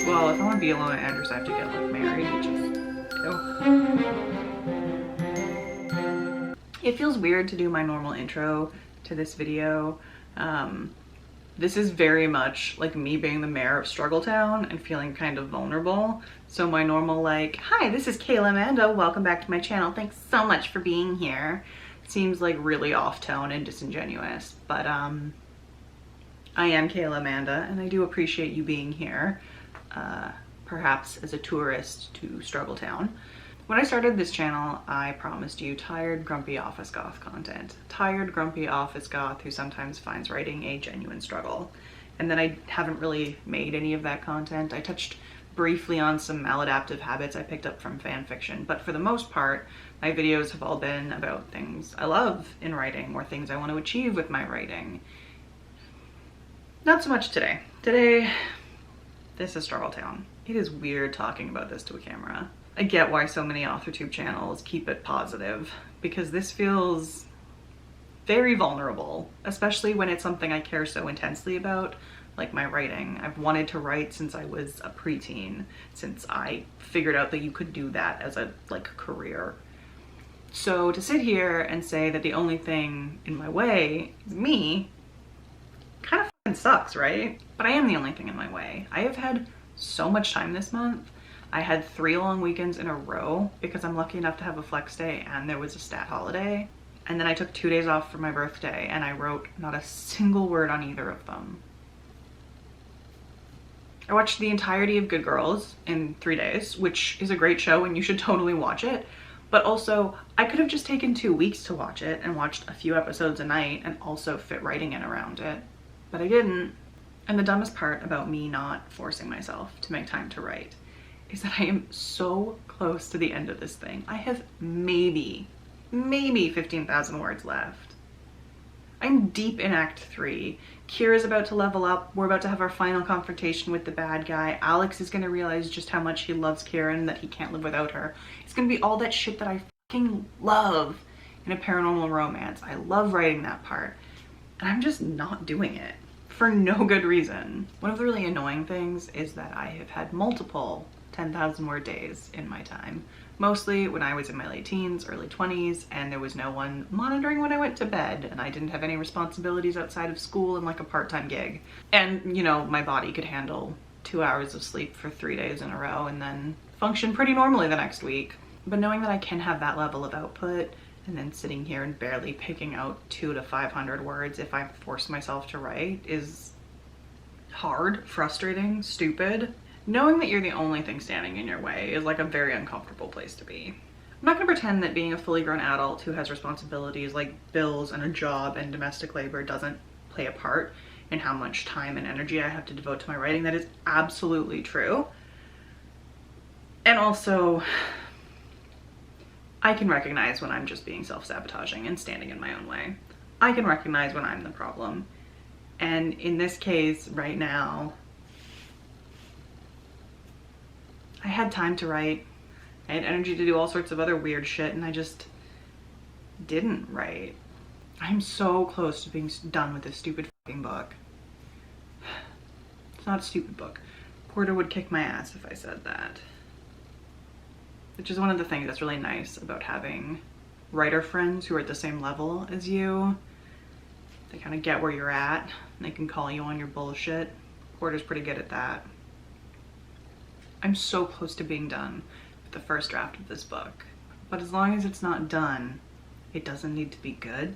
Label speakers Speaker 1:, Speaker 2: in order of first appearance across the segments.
Speaker 1: Well, if I want to be alone at Andrews, I have to get like married, which is... Oh. It feels weird to do my normal intro to this video. This is very much like me being the mayor of Struggletown and feeling kind of vulnerable. So my normal like, hi, this is Kayla Amanda, welcome back to my channel, thanks so much for being here, seems like really off tone and disingenuous, but I am Kayla Amanda and I do appreciate you being here, perhaps as a tourist to Struggletown. When I started this channel, I promised you tired, grumpy office goth content. Tired, grumpy office goth who sometimes finds writing a genuine struggle. And then I haven't really made any of that content. I touched briefly on some maladaptive habits I picked up from fan fiction, but for the most part, my videos have all been about things I love in writing or things I want to achieve with my writing. Not so much today. Today, this is Struggletown. It is weird talking about this to a camera. I get why so many AuthorTube channels keep it positive, because this feels very vulnerable, especially when it's something I care so intensely about, like my writing. I've wanted to write since I was a preteen, since I figured out that you could do that as a career. So to sit here and say that the only thing in my way is me, kind of fucking sucks, right? But I am the only thing in my way. I have had so much time this month. I had 3 long weekends in a row because I'm lucky enough to have a flex day and there was a stat holiday. And then I took 2 days off for my birthday and I wrote not a single word on either of them. I watched the entirety of Good Girls in 3 days, which is a great show and you should totally watch it. But also, I could have just taken 2 weeks to watch it and watched a few episodes a night and also fit writing in around it. But I didn't. And the dumbest part about me not forcing myself to make time to write is that I am so close to the end of this thing. I have maybe 15,000 words left. I'm deep in Act 3. Kira's about to level up. We're about to have our final confrontation with the bad guy. Alex is gonna realize just how much he loves Kira and that he can't live without her. It's gonna be all that shit that I fucking love in a paranormal romance. I love writing that part. And I'm just not doing it for no good reason. One of the really annoying things is that I have had multiple 10,000 word days in my time, mostly when I was in my late teens, early 20s, and there was no one monitoring when I went to bed, and I didn't have any responsibilities outside of school and like a part-time gig. And you know, my body could handle 2 hours of sleep for 3 days in a row and then function pretty normally the next week. But knowing that I can have that level of output and then sitting here and barely picking out 200 to 500 words if I force myself to write is hard, frustrating, stupid. Knowing that you're the only thing standing in your way is like a very uncomfortable place to be. I'm not gonna pretend that being a fully grown adult who has responsibilities like bills and a job and domestic labor doesn't play a part in how much time and energy I have to devote to my writing. That is absolutely true. And also, I can recognize when I'm just being self-sabotaging and standing in my own way. I can recognize when I'm the problem. And in this case, right now, I had time to write. I had energy to do all sorts of other weird shit and I just didn't write. I'm so close to being done with this stupid fucking book. It's not a stupid book. Porter would kick my ass if I said that. Which is one of the things that's really nice about having writer friends who are at the same level as you. They kind of get where you're at and they can call you on your bullshit. Porter's pretty good at that. I'm so close to being done with the first draft of this book. But as long as it's not done, it doesn't need to be good.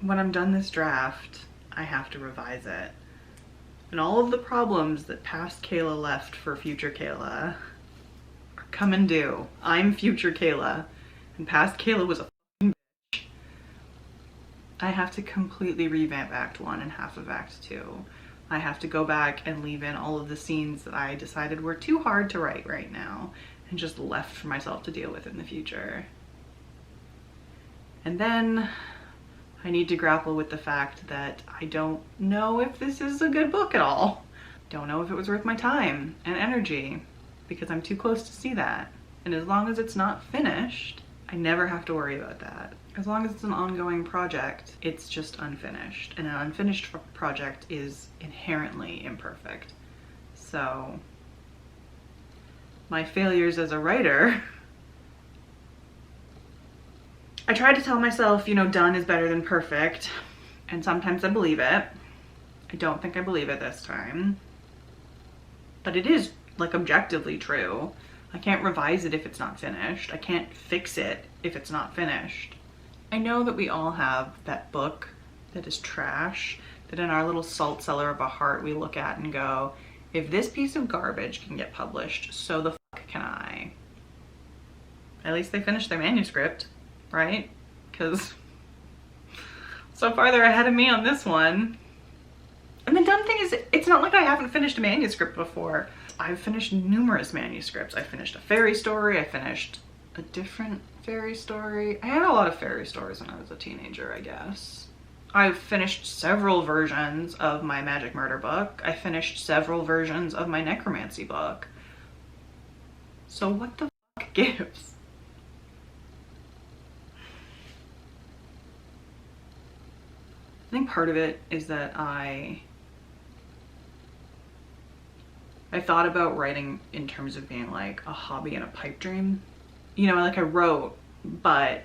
Speaker 1: When I'm done this draft, I have to revise it. And all of the problems that past Kayla left for future Kayla are coming due. I'm future Kayla, and past Kayla was a fucking bitch. I have to completely revamp Act 1 and half of Act 2. I have to go back and leave in all of the scenes that I decided were too hard to write right now and just left for myself to deal with in the future. And then I need to grapple with the fact that I don't know if this is a good book at all. Don't know if it was worth my time and energy because I'm too close to see that. And as long as it's not finished, I never have to worry about that. As long as it's an ongoing project, it's just unfinished. And an unfinished project is inherently imperfect. So my failures as a writer, I try to tell myself, you know, done is better than perfect. And sometimes I believe it. I don't think I believe it this time. But it is, like, objectively true. I can't revise it if it's not finished. I can't fix it if it's not finished. I know that we all have that book that is trash, that in our little salt cellar of a heart we look at and go, if this piece of garbage can get published, so the fuck can I. At least they finished their manuscript, right? Because so far they're ahead of me on this one. And the dumb thing is, it's not like I haven't finished a manuscript before. I've finished numerous manuscripts. I finished a fairy story, I finished a different fairy story. I had a lot of fairy stories when I was a teenager, I guess. I've finished several versions of my magic murder book. I finished several versions of my necromancy book. So what the fuck gives? I think part of it is that I thought about writing in terms of being like a hobby and a pipe dream. You know, like I wrote, but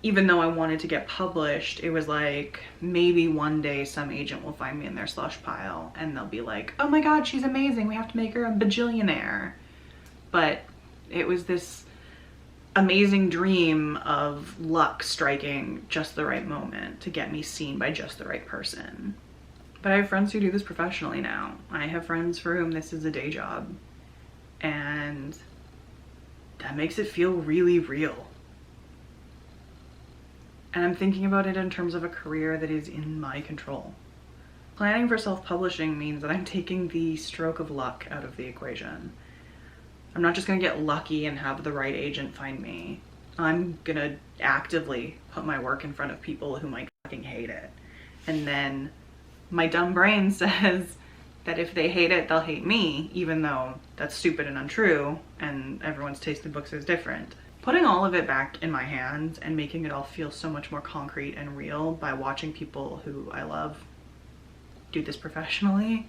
Speaker 1: even though I wanted to get published, it was like, maybe one day some agent will find me in their slush pile and they'll be like, oh my God, she's amazing, we have to make her a bajillionaire. But it was this amazing dream of luck striking just the right moment to get me seen by just the right person. But I have friends who do this professionally now. I have friends for whom this is a day job. And that makes it feel really real. And I'm thinking about it in terms of a career that is in my control. Planning for self-publishing means that I'm taking the stroke of luck out of the equation. I'm not just gonna get lucky and have the right agent find me. I'm gonna actively put my work in front of people who might fucking hate it. And then my dumb brain says that if they hate it, they'll hate me, even though that's stupid and untrue, and everyone's taste in books is different. Putting all of it back in my hands and making it all feel so much more concrete and real by watching people who I love do this professionally,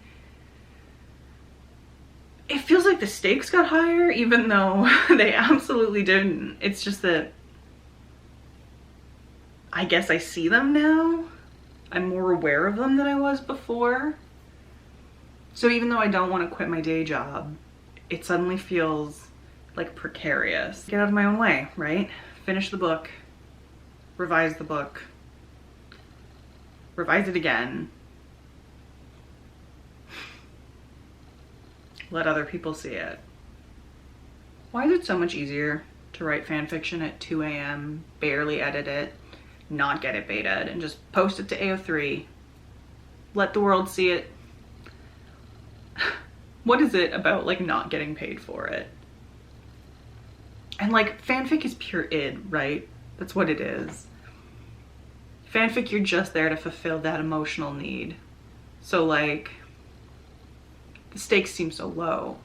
Speaker 1: it feels like the stakes got higher, even though they absolutely didn't. It's just that I guess I see them now. I'm more aware of them than I was before. So even though I don't want to quit my day job, it suddenly feels like precarious. Get out of my own way, right? Finish the book, revise the book, revise it again, let other people see it. Why is it so much easier to write fan fiction at 2 a.m., barely edit it, not get it betaed, and just post it to AO3, let the world see it? What is it about like not getting paid for it? And like, fanfic is pure id, right? That's what it is. Fanfic, you're just there to fulfill that emotional need. So like, the stakes seem so low.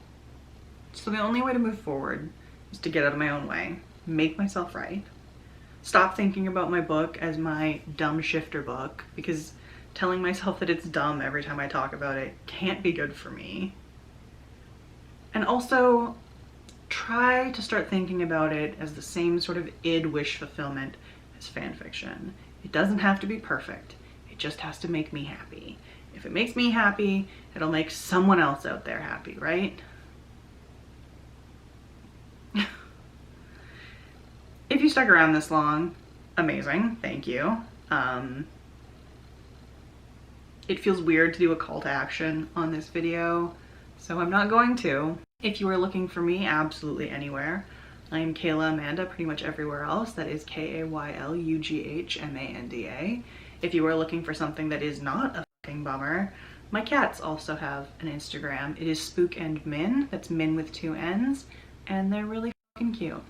Speaker 1: So the only way to move forward is to get out of my own way, make myself right, stop thinking about my book as my dumb shifter book, because telling myself that it's dumb every time I talk about it can't be good for me. And also, try to start thinking about it as the same sort of id wish fulfillment as fan fiction. It doesn't have to be perfect. It just has to make me happy. If it makes me happy, it'll make someone else out there happy, right? If you stuck around this long, amazing, thank you. It feels weird to do a call to action on this video, so I'm not going to. If you are looking for me, absolutely anywhere. I am Kayla Amanda pretty much everywhere else. That is KaylughManda. If you are looking for something that is not a fucking bummer, my cats also have an Instagram. It is Spook and Min. That's Min with 2 N's, and they're really fucking cute.